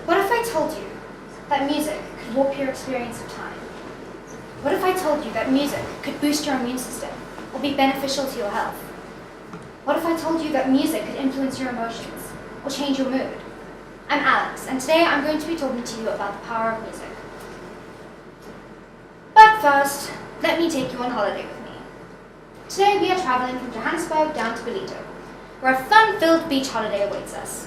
What if I told you that music could warp your experience of time? What if I told you that music could boost your immune system or be beneficial to your health? What if I told you that music could influence your emotions or change your mood? I'm Alex, and today I'm going to be talking to you about the power of music. But first, let me take you on holiday with me. Today we are traveling from Johannesburg down to Ballito, where a fun-filled beach holiday awaits us.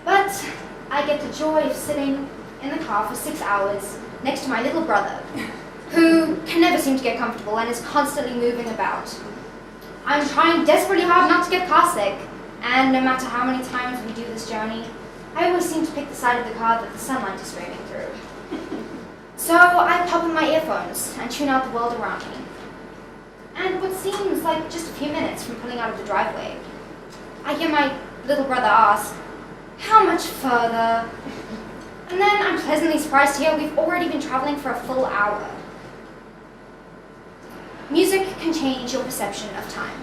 But I get the joy of sitting in the car for 6 hours next to my little brother, who can never seem to get comfortable and is constantly moving about. I'm trying desperately hard not to get car sick, and no matter how many times we do this journey, I always seem to pick the side of the car that the sunlight is streaming through. So I pop in my earphones and tune out the world around me. And what seems like just a few minutes from pulling out of the driveway, I hear my little brother ask, "How much further?" And then I'm pleasantly surprised to hear we've already been traveling for a full hour. Music can change your perception of time.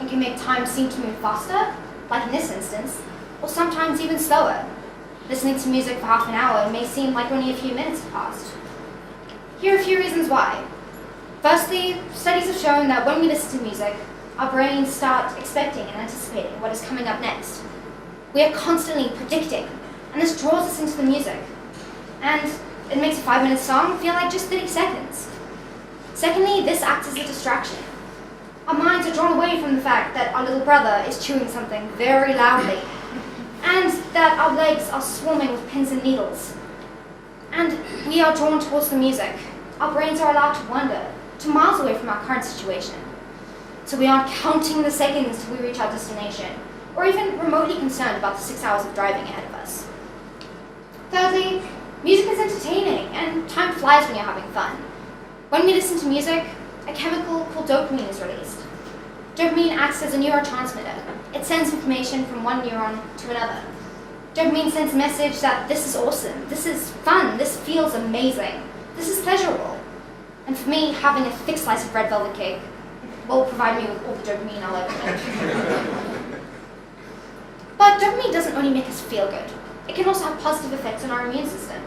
It can make time seem to move faster, like in this instance, or sometimes even slower. Listening to music for half an hour may seem like only a few minutes have passed. Here are a few reasons why. Firstly, studies have shown that when we listen to music, our brains start expecting and anticipating what is coming up next. We are constantly predicting, and this draws us into the music. And it makes a 5-minute song feel like just 30 seconds. Secondly, this acts as a distraction. Our minds are drawn away from the fact that our little brother is chewing something very loudly, and that our legs are swarming with pins and needles. And we are drawn towards the music. Our brains are allowed to wander to miles away from our current situation. So we aren't counting the seconds till we reach our destination, or even remotely concerned about the 6 hours of driving ahead of us. Thirdly, music is entertaining, and time flies when you're having fun. When we listen to music, a chemical called dopamine is released. Dopamine acts as a neurotransmitter. It sends information from one neuron to another. Dopamine sends a message that this is awesome, this is fun, this feels amazing, this is pleasurable. And for me, having a thick slice of red velvet cake will provide me with all the dopamine I'll ever need. But dopamine doesn't only make us feel good. It can also have positive effects on our immune system.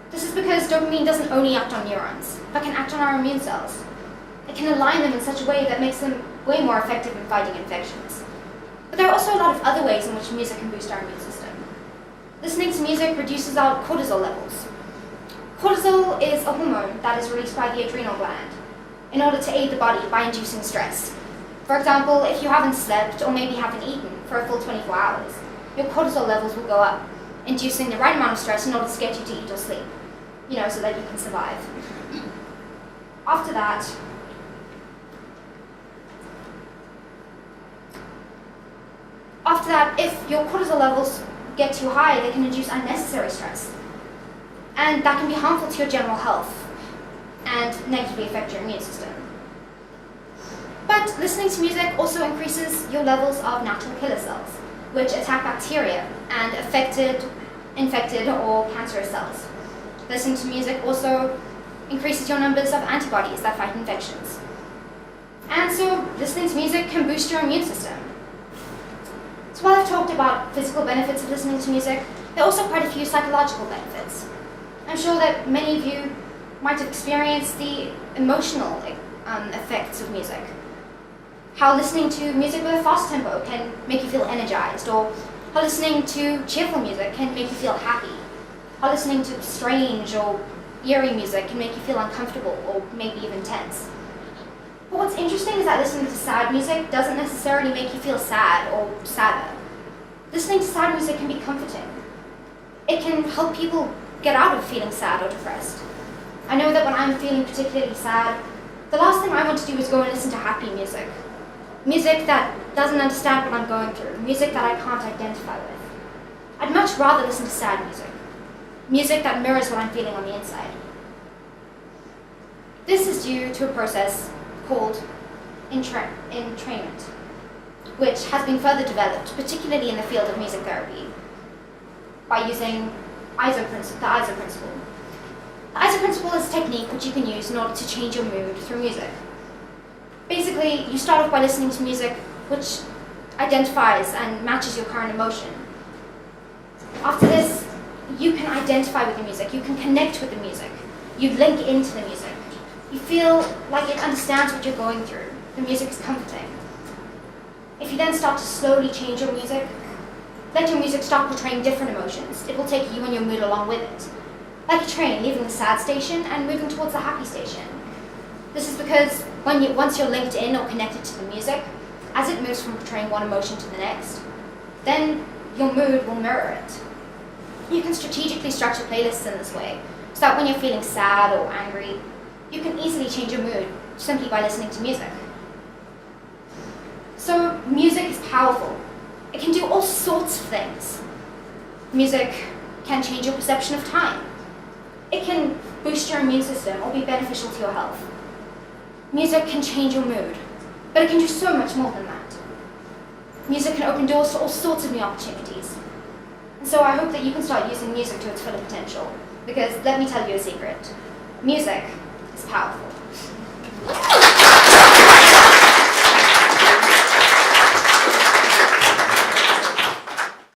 This is because dopamine doesn't only act on neurons, but can act on our immune cells. It can align them in such a way that makes them way more effective in fighting infections. But there are also a lot of other ways in which music can boost our immune system. Listening to music reduces our cortisol levels. Cortisol is a hormone that is released by the adrenal gland in order to aid the body by inducing stress. For example, if you haven't slept or maybe haven't eaten for a full 24 hours, your cortisol levels will go up, inducing the right amount of stress in order to get you to eat or sleep, so that you can survive. After that, if your cortisol levels get too high, they can induce unnecessary stress. And that can be harmful to your general health and negatively affect your immune system. But listening to music also increases your levels of natural killer cells, which attack bacteria and infected or cancerous cells. Listening to music also increases your numbers of antibodies that fight infections. And so listening to music can boost your immune system. So while I've talked about physical benefits of listening to music, there are also quite a few psychological benefits. I'm sure that many of you might have experienced the emotional effects of music. How listening to music with a fast tempo can make you feel energized, or how listening to cheerful music can make you feel happy. How listening to strange or eerie music can make you feel uncomfortable or maybe even tense. But what's interesting is that listening to sad music doesn't necessarily make you feel sad or sadder. Listening to sad music can be comforting. It can help people get out of feeling sad or depressed. I know that when I'm feeling particularly sad, the last thing I want to do is go and listen to happy music. Music that doesn't understand what I'm going through, music that I can't identify with. I'd much rather listen to sad music. Music that mirrors what I'm feeling on the inside. This is due to a process called entrainment, which has been further developed, particularly in the field of music therapy, by using the ISO principle. The ISO principle is a technique which you can use in order to change your mood through music. Basically, you start off by listening to music which identifies and matches your current emotion. After this, you can identify with the music, you can connect with the music, you link into the music. You feel like it understands what you're going through. The music is comforting. If you then start to slowly change your music, let your music start portraying different emotions. It will take you and your mood along with it. Like a train leaving the sad station and moving towards the happy station. This is because once you're linked in or connected to the music, as it moves from portraying one emotion to the next, then your mood will mirror it. You can strategically structure playlists in this way, so that when you're feeling sad or angry, you can easily change your mood simply by listening to music. So music is powerful. It can do all sorts of things. Music can change your perception of time. It can boost your immune system or be beneficial to your health. Music can change your mood, but it can do so much more than that. Music can open doors to all sorts of new opportunities. And so I hope that you can start using music to its full potential, because let me tell you a secret. Music is powerful.